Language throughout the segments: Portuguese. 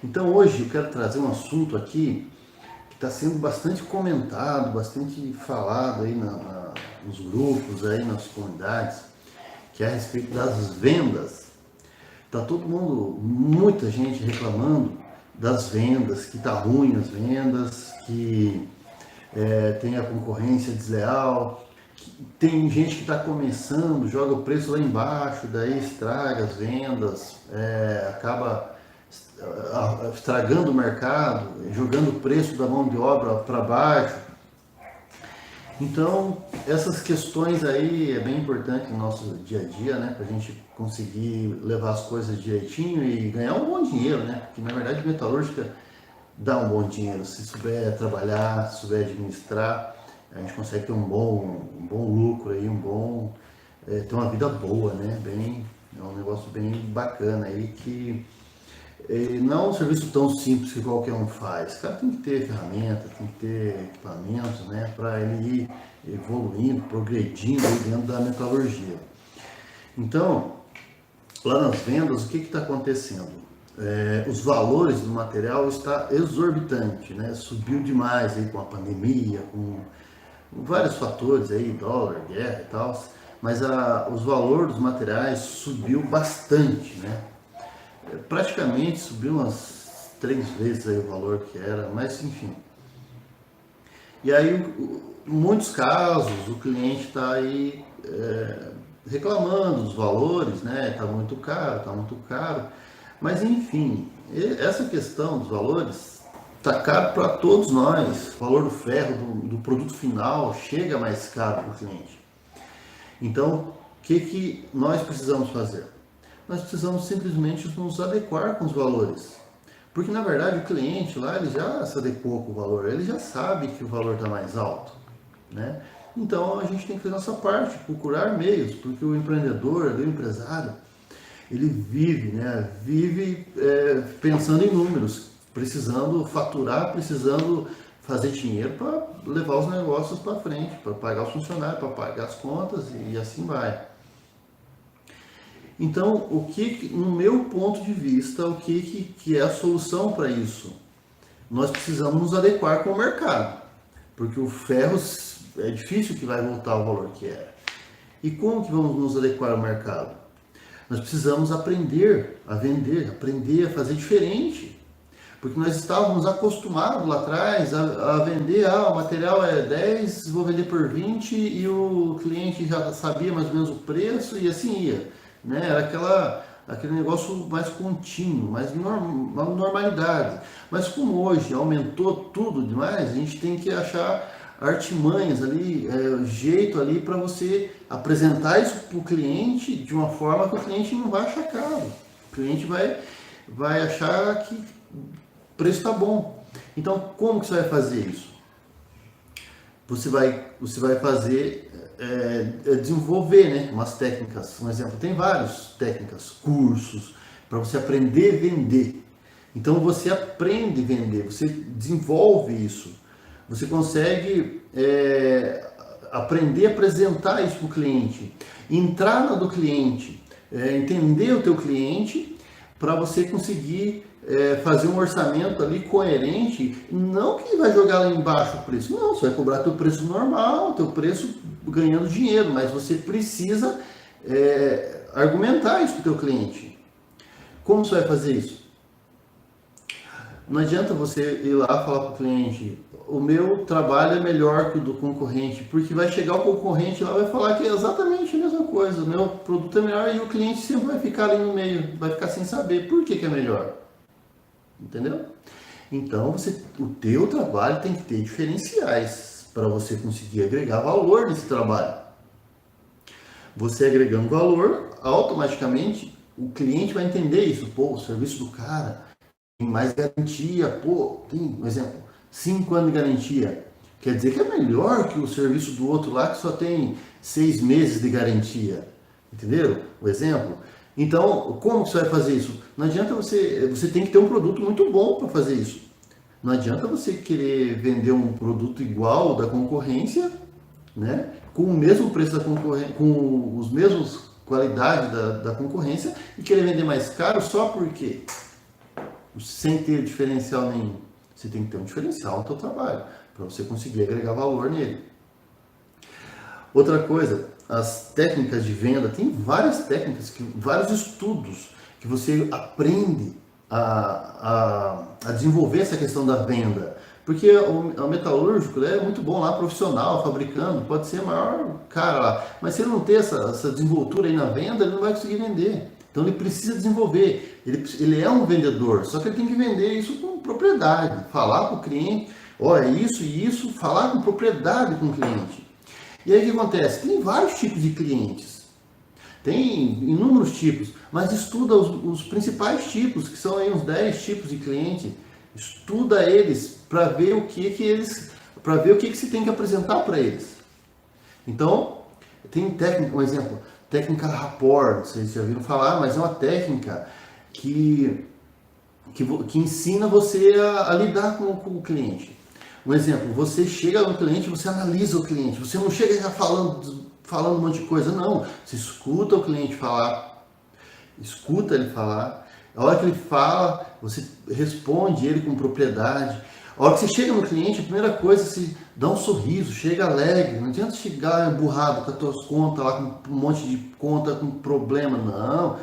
Então hoje eu quero trazer um assunto aqui que está sendo bastante comentado, bastante falado aí nos grupos, aí nas comunidades, que é a respeito das vendas. Tá todo mundo, muita gente reclamando das vendas, que tá ruim as vendas, que tem a concorrência desleal, que tem gente que está começando, joga o preço lá embaixo, daí estraga as vendas, acaba estragando o mercado, jogando o preço da mão de obra para baixo. Então, essas questões aí é bem importante no nosso dia a dia, né? Para a gente conseguir levar as coisas direitinho e ganhar um bom dinheiro, né? Porque na verdade metalúrgica dá um bom dinheiro. Se souber trabalhar, se souber administrar, a gente consegue ter um bom lucro aí, ter uma vida boa, né? É um negócio bem bacana aí que não é um serviço tão simples que qualquer um faz. O cara tem que ter ferramenta, tem que ter equipamentos, né, para ele ir evoluindo, progredindo dentro da metalurgia. Então, lá nas vendas, o que está acontecendo? Os valores do material está exorbitante, né? Subiu demais aí com a pandemia, com vários fatores aí, dólar, guerra e tal, mas os valores dos materiais subiu bastante, né? Praticamente subiu umas 3 vezes aí o valor que era, mas enfim. E aí, em muitos casos, o cliente está aí reclamando dos valores, né? Está muito caro, está muito caro. Mas enfim, essa questão dos valores está caro para todos nós. O valor do ferro, do produto final, chega mais caro para o cliente. Então, o que nós precisamos fazer? Nós precisamos simplesmente nos adequar com os valores. Porque na verdade o cliente lá ele já se adequou com o valor, ele já sabe que o valor está mais alto, né? Então a gente tem que fazer a nossa parte, procurar meios, porque o empreendedor, o empresário, ele vive, né? Vive pensando em números, precisando faturar, precisando fazer dinheiro para levar os negócios para frente, para pagar os funcionários, para pagar as contas e assim vai. Então, no meu ponto de vista, o que é a solução para isso? Nós precisamos nos adequar com o mercado, porque o ferro é difícil que vai voltar ao valor que era. E como que vamos nos adequar ao mercado? Nós precisamos aprender a vender, aprender a fazer diferente. Porque nós estávamos acostumados lá atrás a vender, o material é 10, vou vender por 20 e o cliente já sabia mais ou menos o preço e assim ia. Né? Era aquele negócio mais contínuo, mais uma normalidade. Mas como hoje aumentou tudo demais, a gente tem que achar artimanhas ali, jeito ali para você apresentar isso para o cliente de uma forma que o cliente não vai achar caro. O cliente vai achar que o preço está bom. Então, como que você vai fazer isso? Você vai fazer, desenvolver, né, umas técnicas. Um exemplo, tem várias técnicas, cursos, para você aprender a vender. Então, você aprende a vender, você desenvolve isso. Você consegue aprender a apresentar isso para o cliente, entrar na do cliente, entender o teu cliente, para você conseguir fazer um orçamento ali coerente, não que vai jogar lá embaixo o preço, não, você vai cobrar teu preço normal, teu preço ganhando dinheiro, mas você precisa argumentar isso para o teu cliente. Como você vai fazer isso? Não adianta você ir lá falar para o cliente, o meu trabalho é melhor que o do concorrente, porque vai chegar o concorrente lá e vai falar que é exatamente a mesma coisa, o meu produto é melhor e o cliente sempre vai ficar ali no meio, vai ficar sem saber por que é melhor. Entendeu? Então, o teu trabalho tem que ter diferenciais para você conseguir agregar valor nesse trabalho. Você agregando valor, automaticamente o cliente vai entender isso. Pô, o serviço do cara tem mais garantia. Pô, tem, por exemplo, 5 anos de garantia. Quer dizer que é melhor que o serviço do outro lá que só tem 6 meses de garantia. Entenderam o exemplo? Então, como você vai fazer isso? Não adianta você tem que ter um produto muito bom para fazer isso. Não adianta você querer vender um produto igual da concorrência, né, com o mesmo preço da concorrência, com os mesmos qualidades da concorrência e querer vender mais caro só porque sem ter diferencial nenhum. Você tem que ter um diferencial no seu trabalho, para você conseguir agregar valor nele. Outra coisa, as técnicas de venda, tem várias técnicas, vários estudos que você aprende a desenvolver essa questão da venda. Porque o metalúrgico é muito bom lá, profissional, fabricando, pode ser o maior cara lá, mas se ele não ter essa desenvoltura aí na venda, ele não vai conseguir vender. Então ele precisa desenvolver, ele é um vendedor, só que ele tem que vender isso com propriedade, falar com o cliente, olha, isso e isso, falar com propriedade com o cliente. E aí o que acontece? Tem vários tipos de clientes, tem inúmeros tipos, mas estuda os principais tipos, que são aí uns 10 tipos de cliente, estuda eles para ver o que se tem que apresentar para eles. Então, tem técnica, um exemplo, técnica rapport, vocês já viram falar, mas é uma técnica que ensina você a lidar com o cliente. Um exemplo, você chega no cliente, você analisa o cliente, você não chega já falando um monte de coisa, não. Você escuta o cliente falar, escuta ele falar, a hora que ele fala, você responde ele com propriedade. A hora que você chega no cliente, a primeira coisa, você dá um sorriso, chega alegre. Não adianta chegar emburrado com as tuas contas lá, com um monte de conta, com problema. Não,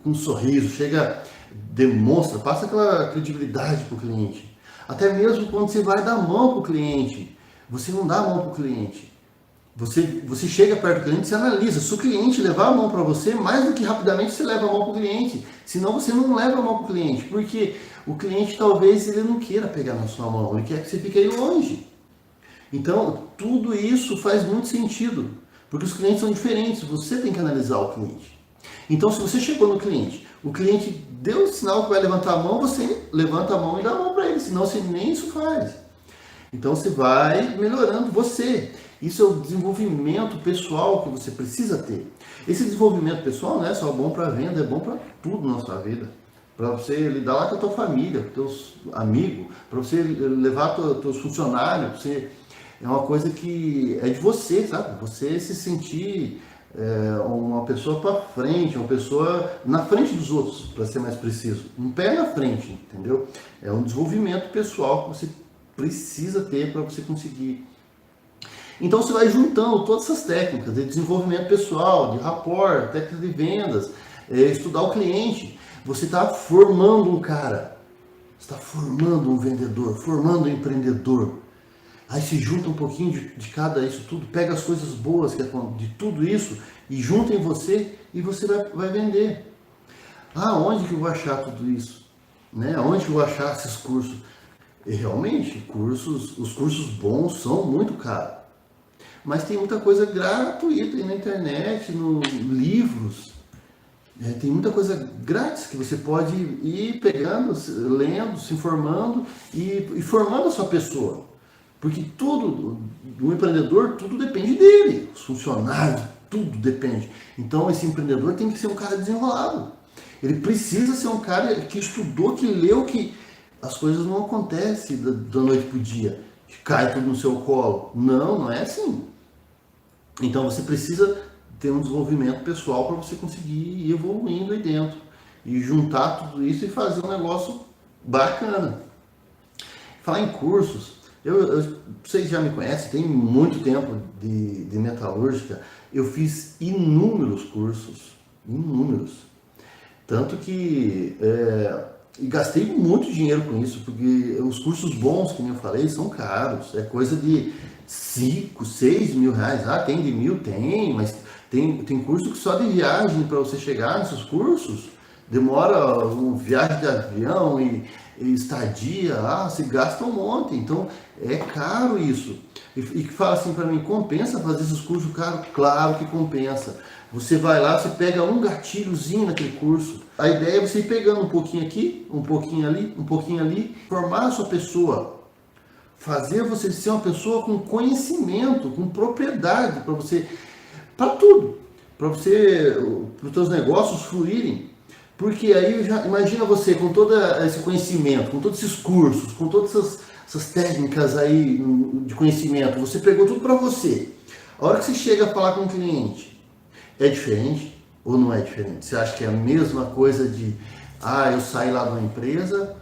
com um sorriso, chega, demonstra, passa aquela credibilidade para o cliente. Até mesmo quando você vai dar a mão para o cliente, você não dá a mão para o cliente. Você chega perto do cliente, você analisa. Se o cliente levar a mão para você, mais do que rapidamente você leva a mão para o cliente. Senão você não leva a mão para o cliente. Porque o cliente talvez ele não queira pegar na sua mão, ele quer que você fique aí longe. Então, tudo isso faz muito sentido. Porque os clientes são diferentes, você tem que analisar o cliente. Então, se você chegou no cliente, o cliente deu o sinal que vai levantar a mão, você levanta a mão e dá a mão para ele. Senão você nem isso faz. Então, você vai melhorando você. Isso é o desenvolvimento pessoal que você precisa ter. Esse desenvolvimento pessoal não é só bom para venda, é bom para tudo na sua vida. Para você lidar lá com a tua família, com teus amigos, para você levar teus funcionários, é uma coisa que é de você, sabe? Você se sentir uma pessoa para frente, uma pessoa na frente dos outros, para ser mais preciso. Um pé na frente, entendeu? É um desenvolvimento pessoal que você precisa ter para você conseguir. Então você vai juntando todas essas técnicas de desenvolvimento pessoal, de rapport, técnicas de vendas, estudar o cliente. Você está formando um cara, você está formando um vendedor, formando um empreendedor. Aí se junta um pouquinho de cada isso tudo, pega as coisas boas de tudo isso e junta em você e você vai vender. Ah, onde que eu vou achar tudo isso? Né? Onde que eu vou achar esses cursos? E realmente, os cursos bons são muito caros. Mas tem muita coisa gratuita aí na internet, no livros. Tem muita coisa grátis que você pode ir pegando, lendo, se informando e formando a sua pessoa. Porque tudo, do empreendedor, tudo depende dele. Os funcionários, tudo depende. Então esse empreendedor tem que ser um cara desenrolado. Ele precisa ser um cara que estudou, que leu, que as coisas não acontecem da noite para o dia. Cai tudo no seu colo. Não é assim. Então você precisa ter um desenvolvimento pessoal para você conseguir ir evoluindo aí dentro. E juntar tudo isso e fazer um negócio bacana. Falar em cursos, vocês já me conhecem, tem muito tempo de metalúrgica. Eu fiz inúmeros cursos. Inúmeros. Tanto que e gastei muito dinheiro com isso, porque os cursos bons, como eu falei, são caros. É coisa de 5, 6 mil reais. Ah, tem de 1.000? Tem, mas tem curso que só de viagem para você chegar nesses cursos. Demora viagem de avião e estadia, se gasta um monte. Então, é caro isso. E que fala assim para mim, compensa fazer esses cursos caros? Claro que compensa. Você vai lá, você pega um gatilhozinho naquele curso. A ideia é você ir pegando um pouquinho aqui, um pouquinho ali, formar a sua pessoa. Fazer você ser uma pessoa com conhecimento, com propriedade para tudo. Para os seus negócios fluírem. Porque aí, imagina você com todo esse conhecimento, com todos esses cursos, com todas essas técnicas aí de conhecimento, você pegou tudo para você. A hora que você chega a falar com o cliente, é diferente ou não é diferente? Você acha que é a mesma coisa de, eu saí lá de uma empresa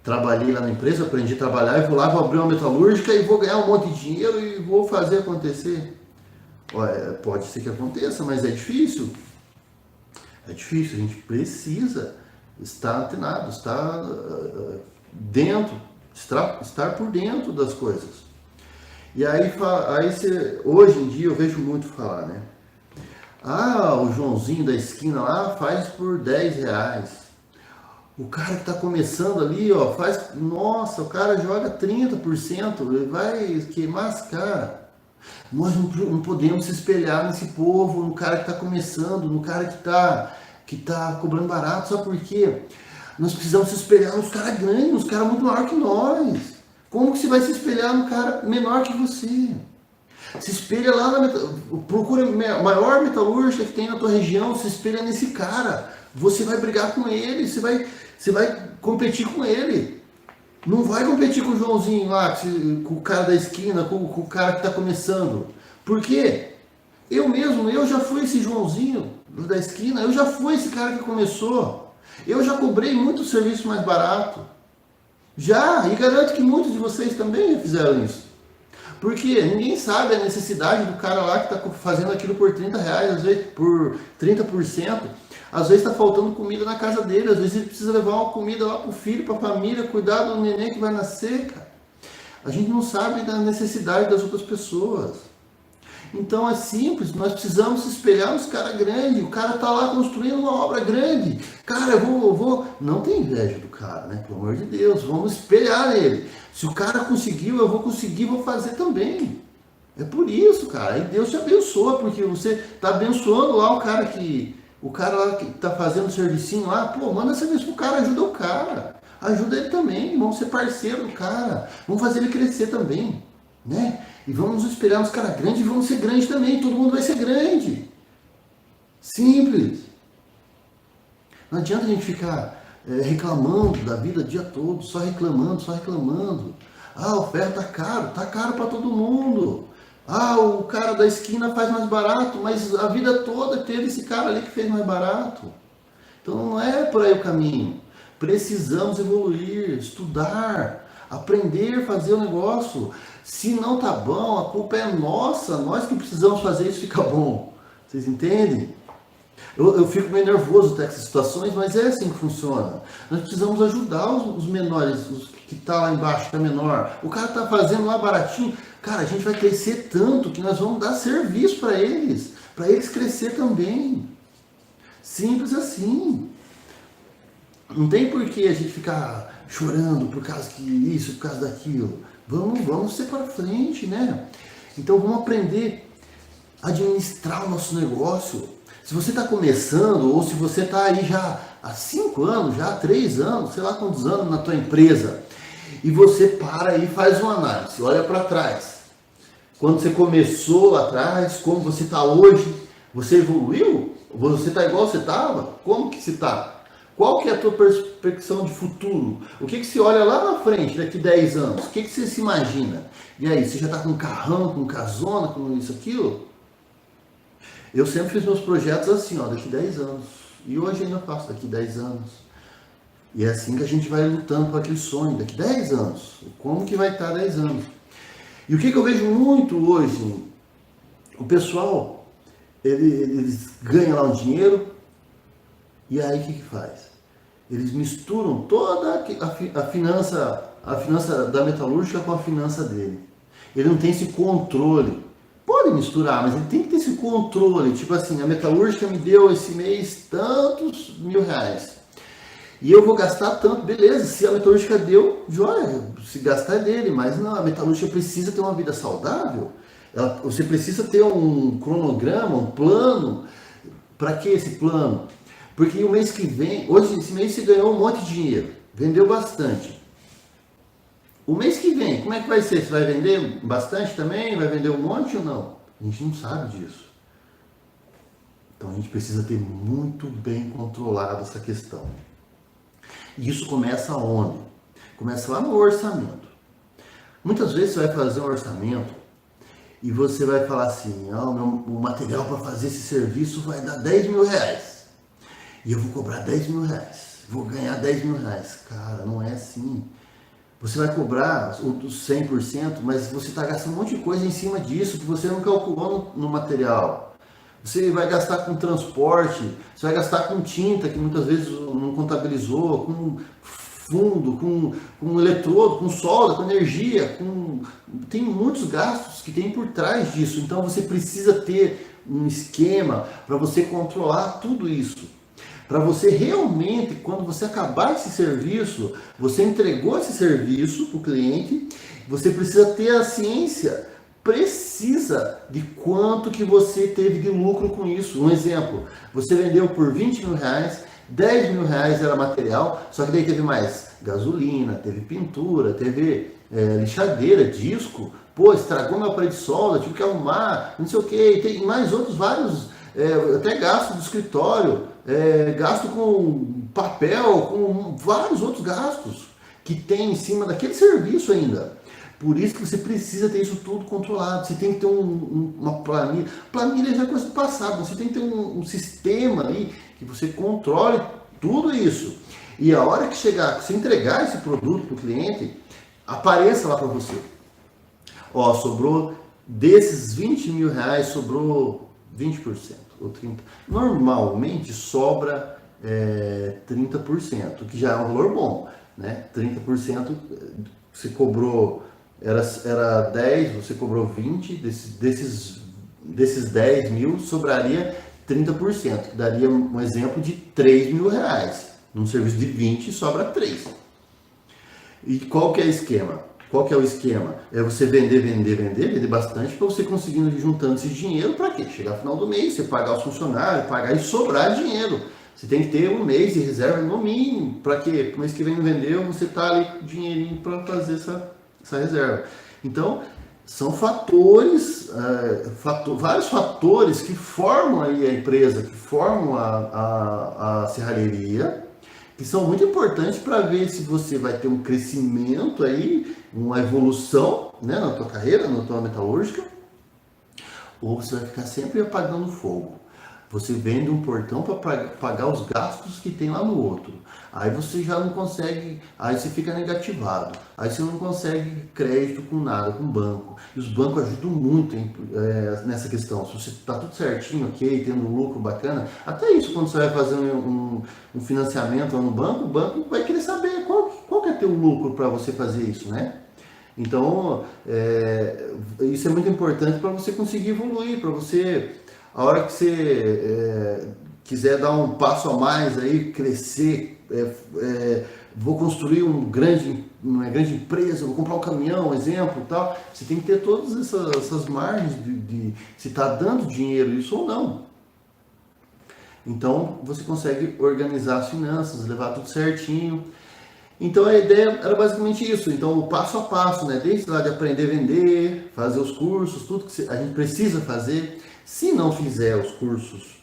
trabalhei lá na empresa, aprendi a trabalhar e vou lá, vou abrir uma metalúrgica e vou ganhar um monte de dinheiro e vou fazer acontecer. Pode ser que aconteça, mas é difícil. É difícil, a gente precisa estar antenado, estar dentro, estar por dentro das coisas. E aí hoje em dia eu vejo muito falar, né? Ah, o Joãozinho da esquina lá faz por 10 reais. O cara que está começando ali, ó, faz... Nossa, o cara joga 30%, ele vai queimar as caras. Nós não podemos se espelhar nesse povo, no cara que está começando, no cara que tá cobrando barato. Sabe por quê? Nós precisamos se espelhar nos caras grandes, nos caras muito maiores que nós. Como que você vai se espelhar no cara menor que você? Se espelha lá procura a maior metalúrgica que tem na tua região, se espelha nesse cara. Você vai brigar com ele, você vai competir com ele. Não vai competir com o Joãozinho lá, com o cara da esquina, com o cara que está começando. Por quê? Eu já fui esse Joãozinho da esquina, eu já fui esse cara que começou. Eu já cobrei muito serviço mais barato. Já, e garanto que muitos de vocês também já fizeram isso. Porque ninguém sabe a necessidade do cara lá que está fazendo aquilo por 30 reais, às vezes por 30%. Às vezes está faltando comida na casa dele, às vezes ele precisa levar uma comida lá para o filho, para a família, cuidar do neném que vai nascer, cara. A gente não sabe da necessidade das outras pessoas. Então é simples, nós precisamos se espelhar nos caras grandes. O cara está lá construindo uma obra grande. Cara, eu vou... Não tem inveja do cara, né? Pelo amor de Deus, vamos espelhar nele. Se o cara conseguiu, eu vou conseguir, vou fazer também. É por isso, cara. E Deus te abençoa, porque você está abençoando lá o cara lá que está fazendo o servicinho lá. Pô, manda serviço pro cara, ajuda o cara. Ajuda ele também, vamos ser parceiro do cara. Vamos fazer ele crescer também, né? E vamos nos espelhar nos caras grandes e vamos ser grandes também. Todo mundo vai ser grande. Simples. Não adianta a gente ficar reclamando da vida o dia todo, só reclamando, só reclamando. Ah, o ferro tá caro para todo mundo. Ah, o cara da esquina faz mais barato, mas a vida toda teve esse cara ali que fez mais barato. Então não é por aí o caminho. Precisamos evoluir, estudar, aprender a fazer o negócio. Se não tá bom, a culpa é nossa, nós que precisamos fazer isso ficar bom. Vocês entendem? Eu fico meio nervoso com essas situações, mas é assim que funciona. Nós precisamos ajudar os menores, os que tá lá embaixo, que é menor. O cara tá fazendo lá baratinho. Cara, a gente vai crescer tanto que nós vamos dar serviço para eles crescer também. Simples assim. Não tem por que a gente ficar chorando por causa que isso, por causa daquilo. Vamos ser para frente, né? Então vamos aprender a administrar o nosso negócio. Se você está começando, ou se você está aí já há 5 anos, já há 3 anos, sei lá quantos anos na tua empresa, e você para e faz uma análise, olha para trás. Quando você começou lá atrás, como você está hoje, você evoluiu? Você está igual você estava? Como que você está? Qual que é a tua perspectiva de futuro? O que você olha lá na frente, daqui 10 anos? O que você se imagina? E aí, você já está com um carrão, com casona, com isso, aquilo? Eu sempre fiz meus projetos assim, ó, daqui 10 anos. E hoje ainda faço daqui 10 anos. E é assim que a gente vai lutando por aquele sonho, daqui 10 anos. Como que vai estar 10 anos? E o que eu vejo muito hoje? O pessoal, eles ganham lá um dinheiro, e aí o que faz? Eles misturam toda a finança da metalúrgica com a finança dele. Ele não tem esse controle. Pode misturar, mas ele tem que ter esse controle. Tipo assim, a metalúrgica me deu esse mês tantos R$1.000. E eu vou gastar tanto, beleza, se a metalúrgica deu, joia, se gastar é dele, mas não, a metalúrgica precisa ter uma vida saudável. Você precisa ter um cronograma, um plano. Para que esse plano? Porque o mês que vem, hoje esse mês você ganhou um monte de dinheiro, vendeu bastante. O mês que vem, como é que vai ser? Você vai vender bastante também? Vai vender um monte ou não? A gente não sabe disso. Então a gente precisa ter muito bem controlado essa questão. E isso começa onde? Começa lá no orçamento. Muitas vezes você vai fazer um orçamento e você vai falar assim, o material para fazer esse serviço vai dar R$10.000. E eu vou cobrar R$10.000. vou ganhar 10 mil reais. Cara, não é assim. Você vai cobrar os 100%, mas você está gastando um monte de coisa em cima disso que você não calculou no material. Você vai gastar com transporte, você vai gastar com tinta, que muitas vezes não contabilizou, com fundo, com eletrodo, com solda, com energia, tem muitos gastos que tem por trás disso. Então você precisa ter um esquema para você controlar tudo isso. Para você realmente, quando você acabar esse serviço, você entregou esse serviço para o cliente, você precisa ter a ciência precisa de quanto que você teve de lucro com isso. Um exemplo, você vendeu por 20 mil reais, 10 mil reais era material, só que daí teve mais gasolina, teve pintura, teve lixadeira, disco, pô, estragou meu aparelho de solda, tive que arrumar, não sei o que, tem mais outros vários, até gasto do escritório, gasto com papel, com vários outros gastos que tem em cima daquele serviço ainda. Por isso que você precisa ter isso tudo controlado. Você tem que ter uma planilha. Planilha já é coisa do passado. Você tem que ter um sistema ali que você controle tudo isso. E a hora que chegar, que você entregar esse produto para o cliente, apareça lá para você. Ó, sobrou desses 20 mil reais, sobrou 20% ou 30%. Normalmente sobra 30%, que já é um valor bom. Né? 30% você cobrou, era 10, você cobrou 20, desses 10 mil sobraria 30%, que daria um exemplo de 3 mil reais. Num serviço de 20 sobra 3. E qual que é o esquema? Qual que é o esquema? É você vender bastante para você conseguindo ir juntando esse dinheiro para quê? Chegar no final do mês, você pagar os funcionários, pagar e sobrar dinheiro. Você tem que ter um mês de reserva no mínimo, para quê? No mês que vem não vendeu, você está ali com dinheirinho para fazer essa reserva. Então, são fatores, vários fatores que formam aí a empresa, que formam a serralheria, que são muito importantes para ver se você vai ter um crescimento aí, uma evolução, né, na tua carreira, na tua metalúrgica, ou você vai ficar sempre apagando fogo. Você vende um portão para pagar os gastos que tem lá no outro. Aí você já não consegue, aí você fica negativado. Aí você não consegue crédito com nada, com banco. E os bancos ajudam muito nessa questão. Se você está tudo certinho, ok, tendo um lucro bacana, até isso quando você vai fazer um financiamento lá no banco, o banco vai querer saber qual que é teu lucro para você fazer isso, né? Então, isso é muito importante para você conseguir evoluir, para você... A hora que você quiser dar um passo a mais aí, crescer, vou construir uma grande empresa, vou comprar um caminhão, exemplo, tal, você tem que ter todas essas margens de se está dando dinheiro isso ou não. Então você consegue organizar as finanças, levar tudo certinho. Então a ideia era basicamente isso. Então o passo a passo, né? Desde lá de aprender a vender, fazer os cursos, tudo que a gente precisa fazer. Se não fizer os cursos,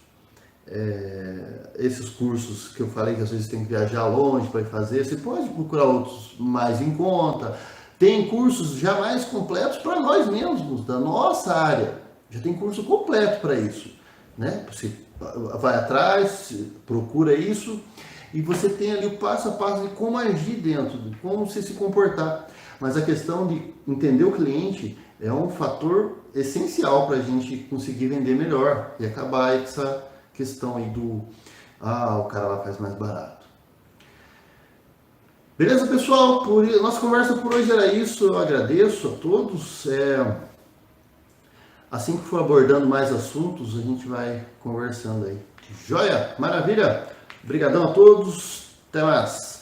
esses cursos que eu falei que às vezes tem que viajar longe para ir fazer, você pode procurar outros mais em conta. Tem cursos já mais completos para nós mesmos, da nossa área. Já tem curso completo para isso, né? Você vai atrás, procura isso e você tem ali o passo a passo de como agir dentro, de como você se comportar. Mas a questão de entender o cliente é um fator essencial para a gente conseguir vender melhor e acabar essa questão aí do o cara lá faz mais barato. Beleza, pessoal? Nossa conversa por hoje era isso. Eu agradeço a todos. Assim que for abordando mais assuntos, a gente vai conversando aí. Joia? Maravilha? Obrigadão a todos. Até mais.